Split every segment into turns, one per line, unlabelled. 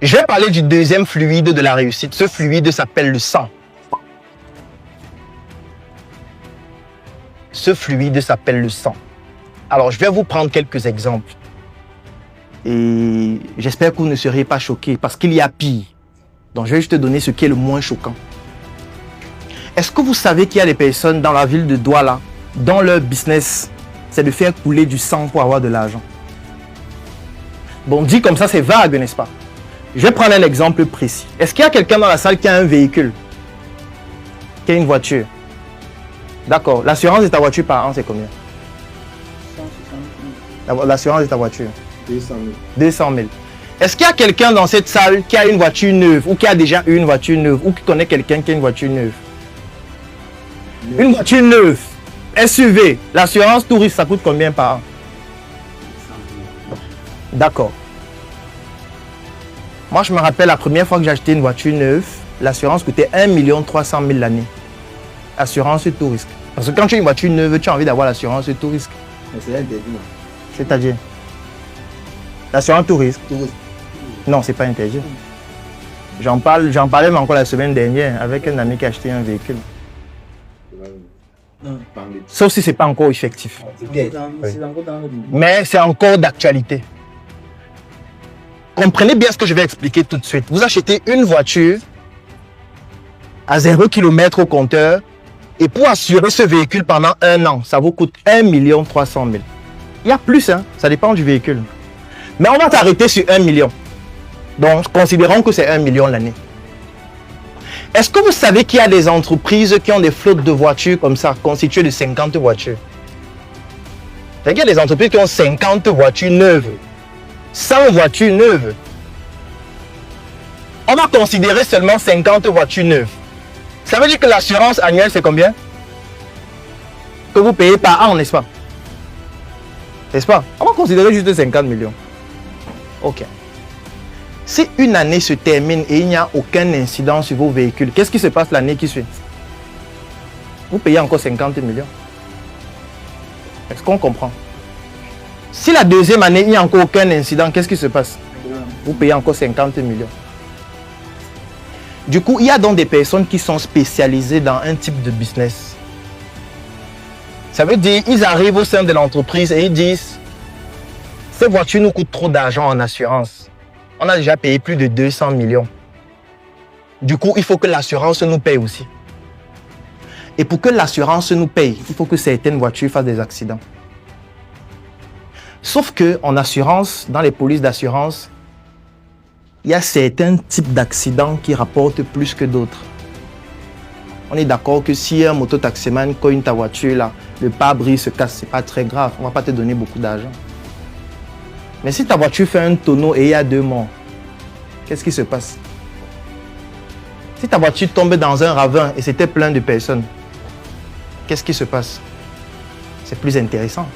Je vais parler du deuxième fluide de la réussite. Ce fluide s'appelle le sang. Ce fluide s'appelle le sang. Alors, je vais vous prendre quelques exemples. Et j'espère que vous ne serez pas choqués parce qu'il y a pire. Donc, je vais juste te donner ce qui est le moins choquant. Est-ce que vous savez qu'il y a des personnes dans la ville de Douala, dont leur business, c'est de faire couler du sang pour avoir de l'argent? Bon, dit comme ça, c'est vague, n'est-ce pas? Je vais prendre un exemple précis. Est-ce qu'il y a quelqu'un dans la salle qui a un véhicule? Qui a une voiture? D'accord. L'assurance de ta voiture par an, c'est combien? 160 000. L'assurance de ta voiture?
200 000.
200 000. Est-ce qu'il y a quelqu'un dans cette salle qui a une voiture neuve ou qui a déjà eu une voiture neuve ou qui connaît quelqu'un qui a une voiture neuve? Une voiture neuve, SUV, l'assurance touriste, ça coûte combien par an? 100 000. D'accord. Moi, je me rappelle la première fois que j'ai acheté une voiture neuve, l'assurance coûtait 1 300 000 l'année. Assurance tout risque. Parce que quand tu as une voiture neuve, tu as envie d'avoir l'assurance tout risque.
C'est interdit.
C'est-à-dire? L'assurance tout risque? Non, c'est pas interdit. J'en parlais mais encore la semaine dernière avec un ami qui a acheté un véhicule. Sauf si ce n'est pas encore effectif. Oui. Mais c'est encore d'actualité. Comprenez bien ce que je vais expliquer tout de suite. Vous achetez une voiture à 0 km au compteur et pour assurer ce véhicule pendant 1 an, ça vous coûte 1 300 000. Il y a plus, hein? Ça dépend du véhicule. Mais on va t'arrêter sur 1 million. Donc, considérons que c'est 1 million l'année. Est-ce que vous savez qu'il y a des entreprises qui ont des flottes de voitures comme ça, constituées de 50 voitures? Il y a des entreprises qui ont 50 voitures neuves, 100 voitures neuves. On va considérer seulement 50 voitures neuves. Ça veut dire que l'assurance annuelle, c'est combien? Que vous payez par an, n'est-ce pas? N'est-ce pas? On va considérer juste 50 millions. Ok. Si une année se termine et il n'y a aucun incident sur vos véhicules, qu'est-ce qui se passe l'année qui suit? Vous payez encore 50 millions. Est-ce qu'on comprend? Si la deuxième année, il n'y a encore aucun incident, qu'est-ce qui se passe? Vous payez encore 50 millions. Du coup, il y a donc des personnes qui sont spécialisées dans un type de business. Ça veut dire qu'ils arrivent au sein de l'entreprise et ils disent « Ces voitures nous coûtent trop d'argent en assurance. On a déjà payé plus de 200 millions. Du coup, il faut que l'assurance nous paye aussi. Et pour que l'assurance nous paye, il faut que certaines voitures fassent des accidents. Sauf qu'en assurance, dans les polices d'assurance, il y a certains types d'accidents qui rapportent plus que d'autres. On est d'accord que si un mototaximan cogne ta voiture, là, le pare-brise se casse, ce n'est pas très grave. On ne va pas te donner beaucoup d'argent. Mais si ta voiture fait un tonneau et il y a 2 morts, qu'est-ce qui se passe? Si ta voiture tombe dans un ravin et c'était plein de personnes, qu'est-ce qui se passe? C'est plus intéressant.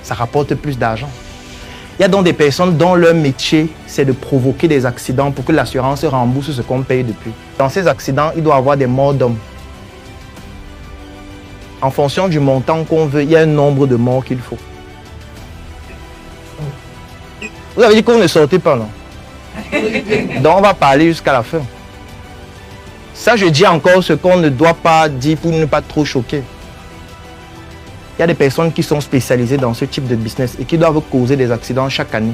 Ça rapporte plus d'argent. Il y a donc des personnes dont leur métier, c'est de provoquer des accidents pour que l'assurance rembourse ce qu'on paye depuis. Dans ces accidents, il doit y avoir des morts d'hommes. En fonction du montant qu'on veut, il y a un nombre de morts qu'il faut. Vous avez dit qu'on ne sortait pas, non? Donc on va parler jusqu'à la fin. Ça, je dis encore ce qu'on ne doit pas dire pour ne pas trop choquer. Il y a des personnes qui sont spécialisées dans ce type de business et qui doivent causer des accidents chaque année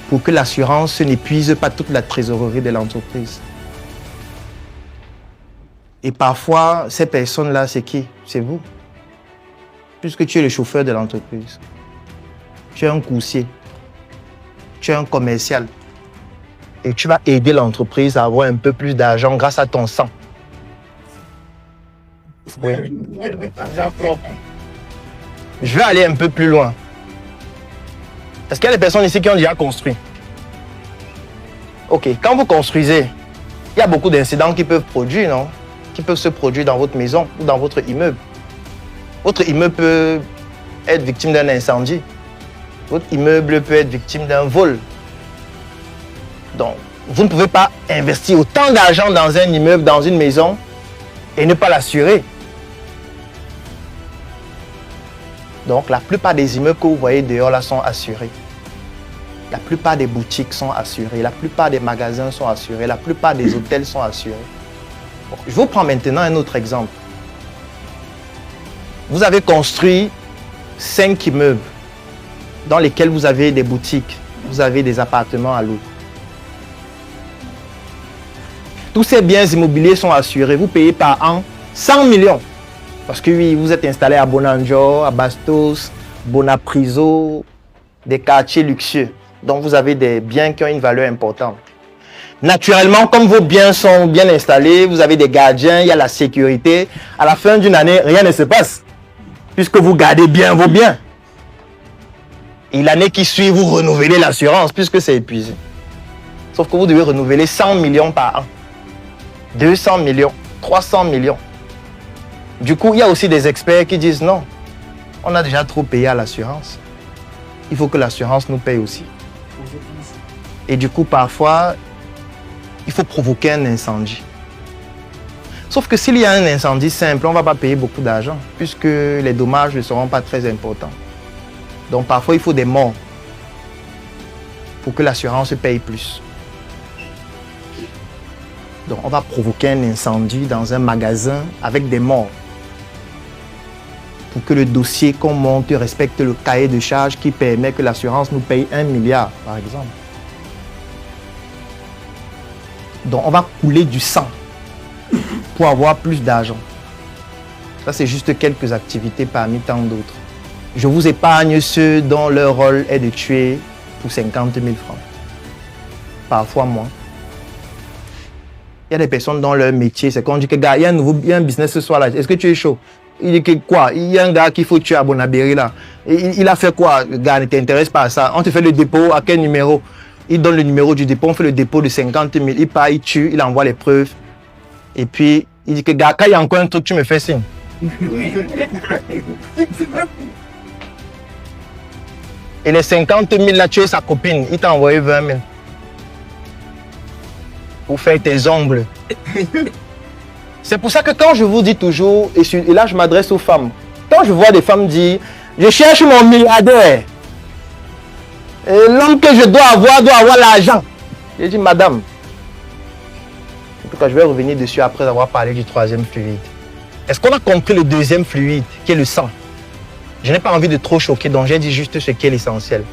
pour que l'assurance n'épuise pas toute la trésorerie de l'entreprise. Et parfois, ces personnes-là, c'est qui? C'est vous. Puisque tu es le chauffeur de l'entreprise. Tu es un coursier. Tu es un commercial. Et tu vas aider l'entreprise à avoir un peu plus d'argent grâce à ton sang. Oui. Je vais aller un peu plus loin. Est-ce qu'il y a des personnes ici qui ont déjà construit? Ok, quand vous construisez, il y a beaucoup d'incidents qui peuvent produire, non? Qui peuvent se produire dans votre maison ou dans votre immeuble. Votre immeuble peut être victime d'un incendie. Votre immeuble peut être victime d'un vol. Donc, vous ne pouvez pas investir autant d'argent dans un immeuble, dans une maison, et ne pas l'assurer. Donc, la plupart des immeubles que vous voyez dehors là sont assurés. La plupart des boutiques sont assurées, la plupart des magasins sont assurés, la plupart des hôtels sont assurés. Bon, je vous prends maintenant un autre exemple. Vous avez construit 5 immeubles dans lesquels vous avez des boutiques, vous avez des appartements à louer. Tous ces biens immobiliers sont assurés. Vous payez par an 100 millions. Parce que oui, vous êtes installé à Bonanjo, à Bastos, Bonapriso, des quartiers luxueux. Donc vous avez des biens qui ont une valeur importante. Naturellement, comme vos biens sont bien installés, vous avez des gardiens, il y a la sécurité. À la fin d'une année, rien ne se passe. Puisque vous gardez bien vos biens. Et l'année qui suit, vous renouvelez l'assurance puisque c'est épuisé. Sauf que vous devez renouveler 100 millions par an. 200 millions, 300 millions. Du coup, il y a aussi des experts qui disent non, on a déjà trop payé à l'assurance. Il faut que l'assurance nous paye aussi. Et du coup, parfois, il faut provoquer un incendie. Sauf que s'il y a un incendie simple, on ne va pas payer beaucoup d'argent puisque les dommages ne seront pas très importants. Donc parfois, il faut des morts pour que l'assurance paye plus. Donc on va provoquer un incendie dans un magasin avec des morts pour que le dossier qu'on monte respecte le cahier de charges qui permet que l'assurance nous paye 1 milliard, par exemple. Donc on va couler du sang pour avoir plus d'argent. Ça, c'est juste quelques activités parmi tant d'autres. Je vous épargne ceux dont leur rôle est de tuer pour 50 000 francs. Parfois moins. Il y a des personnes dont leur métier, c'est qu'on dit que gars, il y a un business ce soir là. Est-ce que tu es chaud? Il dit que quoi? Il y a un gars qu'il faut tuer à Bonabéry là. Il a fait quoi? Le gars ne t'intéresse pas à ça. On te fait le dépôt à quel numéro? Il donne le numéro du dépôt, on fait le dépôt de 50 000. Il part, il tue, il envoie les preuves. Et puis, il dit que gars, quand il y a encore un truc, tu me fais signe. Et les 50 000 là, tu es sa copine. Il t'a envoyé 20 000. Pour faire tes ongles. C'est pour ça que quand je vous dis toujours, et là je m'adresse aux femmes, quand je vois des femmes dire, je cherche mon milliardaire, et l'homme que je dois avoir l'argent. Je dis, madame, en tout cas je vais revenir dessus après avoir parlé du troisième fluide. Est-ce qu'on a compris le deuxième fluide, qui est le sang? Je n'ai pas envie de trop choquer, donc j'ai dit juste ce qui est l'essentiel.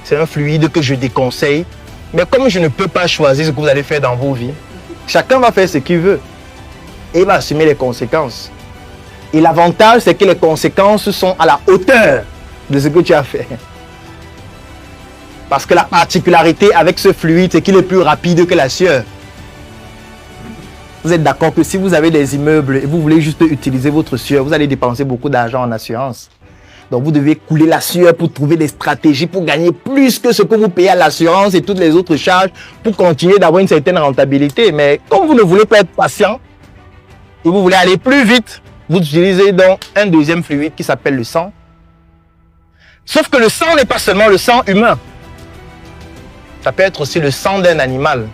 C'est un fluide que je déconseille. Mais comme je ne peux pas choisir ce que vous allez faire dans vos vies, chacun va faire ce qu'il veut et il va assumer les conséquences. Et l'avantage, c'est que les conséquences sont à la hauteur de ce que tu as fait. Parce que la particularité avec ce fluide, c'est qu'il est plus rapide que la sueur. Vous êtes d'accord que si vous avez des immeubles et vous voulez juste utiliser votre sueur, vous allez dépenser beaucoup d'argent en assurance. Donc vous devez couler la sueur pour trouver des stratégies pour gagner plus que ce que vous payez à l'assurance et toutes les autres charges pour continuer d'avoir une certaine rentabilité. Mais comme vous ne voulez pas être patient et vous voulez aller plus vite, vous utilisez donc un deuxième fluide qui s'appelle le sang. Sauf que le sang n'est pas seulement le sang humain. Ça peut être aussi le sang d'un animal.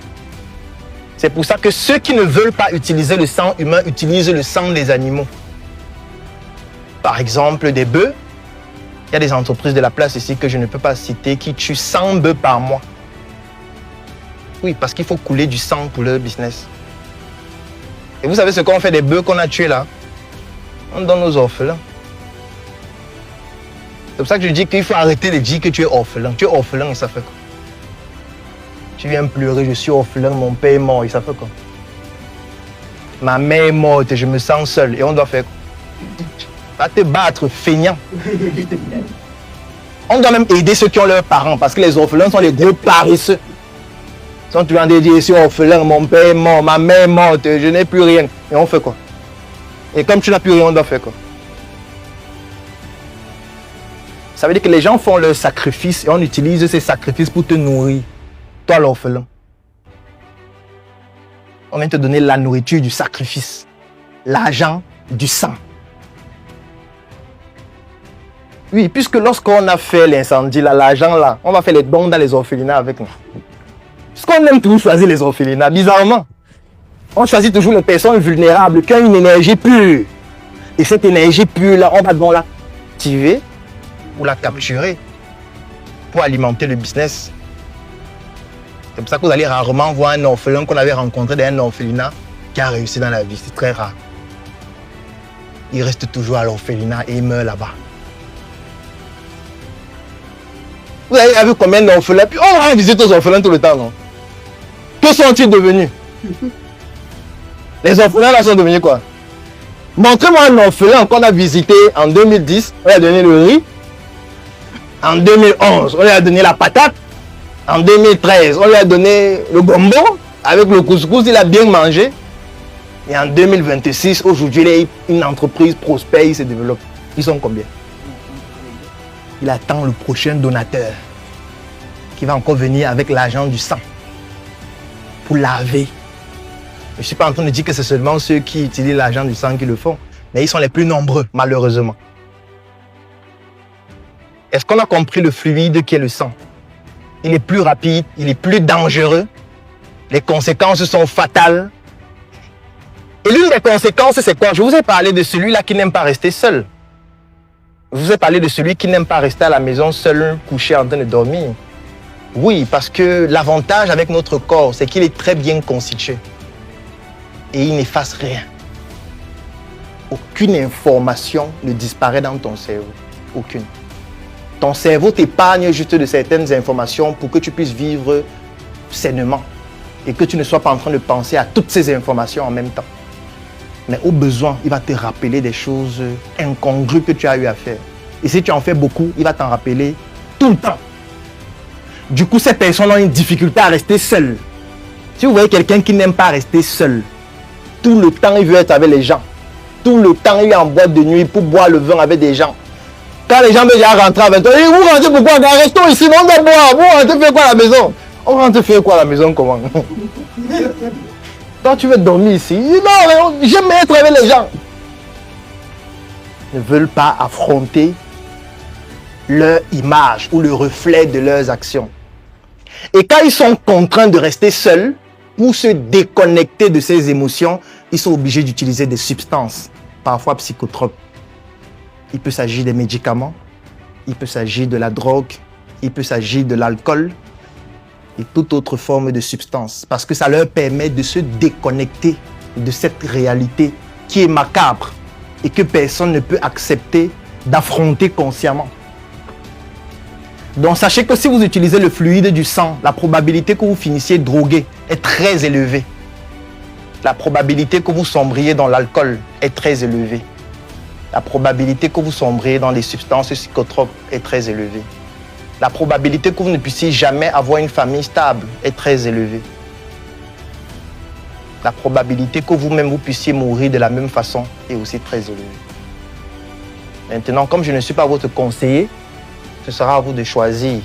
C'est pour ça que ceux qui ne veulent pas utiliser le sang humain utilisent le sang des animaux. Par exemple, des bœufs. Il y a des entreprises de la place ici que je ne peux pas citer qui tuent 100 bœufs par mois. Oui, parce qu'il faut couler du sang pour leur business. Et vous savez ce qu'on fait des bœufs qu'on a tués là? On donne aux orphelins. C'est pour ça que je dis qu'il faut arrêter de dire que tu es orphelin. Tu es orphelin et ça fait quoi? Tu viens pleurer, je suis orphelin, mon père est mort et ça fait quoi? Ma mère est morte et je me sens seul et on doit faire quoi? Va te battre, feignant. On doit même aider ceux qui ont leurs parents parce que les orphelins sont les gros paresseux. Quand tu vas dire, je suis orphelin, mon père est mort, ma mère est morte, je n'ai plus rien. Et on fait quoi? Et comme tu n'as plus rien, on doit faire quoi? Ça veut dire que les gens font leurs sacrifices et on utilise ces sacrifices pour te nourrir. Toi, l'orphelin. On vient te donner la nourriture du sacrifice, l'argent du sang. Oui, puisque lorsqu'on a fait l'incendie, l'argent là, on va faire les dons dans les orphelinats avec nous. Parce qu'on aime toujours choisir les orphelinats, bizarrement. On choisit toujours les personnes vulnérables qui ont une énergie pure. Et cette énergie pure là, on va donc l'activer ou la capturer pour alimenter le business. C'est pour ça que vous allez rarement voir un orphelin qu'on avait rencontré dans un orphelinat qui a réussi dans la vie. C'est très rare. Il reste toujours à l'orphelinat et il meurt là-bas. Vous avez vu combien d'orphelins? Puis on va visiter aux orphelins tout le temps, non? Que sont-ils devenus? Les orphelins là sont devenus quoi? Montrez-moi un orphelin qu'on a visité en 2010, on lui a donné le riz. En 2011, on lui a donné la patate. En 2013, on lui a donné le gombo avec le couscous, il a bien mangé. Et en 2026, aujourd'hui, il est une entreprise prospère, il se développe. Ils sont combien? Il attend le prochain donateur qui va encore venir avec l'argent du sang pour laver. Je ne suis pas en train de dire que c'est seulement ceux qui utilisent l'argent du sang qui le font, mais ils sont les plus nombreux, malheureusement. Est-ce qu'on a compris le fluide qui est le sang? Il est plus rapide, il est plus dangereux. Les conséquences sont fatales. Et l'une des conséquences, c'est quoi? Je vous ai parlé de celui-là qui n'aime pas rester seul. Je vous ai parlé de celui qui n'aime pas rester à la maison seul, couché en train de dormir. Oui, parce que l'avantage avec notre corps, c'est qu'il est très bien constitué. Et il n'efface rien. Aucune information ne disparaît dans ton cerveau. Aucune. Ton cerveau t'épargne juste de certaines informations pour que tu puisses vivre sainement. Et que tu ne sois pas en train de penser à toutes ces informations en même temps. Mais au besoin, il va te rappeler des choses incongrues que tu as eu à faire. Et si tu en fais beaucoup, il va t'en rappeler tout le temps. Du coup, ces personnes ont une difficulté à rester seules. Si vous voyez quelqu'un qui n'aime pas rester seul, tout le temps il veut être avec les gens. Tout le temps il est en boîte de nuit pour boire le vin avec des gens. Quand les gens veulent déjà rentrer à 20h, vous rentrez pourquoi? Restons ici, on doit boire. Vous rentrez faire quoi à la maison? On rentre faire quoi à la maison comment? Toi, tu veux dormir ici? Non, j'aime être avec les gens. Ils ne veulent pas affronter leur image ou le reflet de leurs actions. Et quand ils sont contraints de rester seuls, pour se déconnecter de ces émotions, ils sont obligés d'utiliser des substances, parfois psychotropes. Il peut s'agir des médicaments, il peut s'agir de la drogue, il peut s'agir de l'alcool, et toute autre forme de substance, parce que ça leur permet de se déconnecter de cette réalité qui est macabre et que personne ne peut accepter d'affronter consciemment. Donc sachez que si vous utilisez le fluide du sang, la probabilité que vous finissiez drogué est très élevée. La probabilité que vous sombriez dans l'alcool est très élevée. La probabilité que vous sombriez dans les substances psychotropes est très élevée. La probabilité que vous ne puissiez jamais avoir une famille stable est très élevée. La probabilité que vous-même vous puissiez mourir de la même façon est aussi très élevée. Maintenant, comme je ne suis pas votre conseiller, ce sera à vous de choisir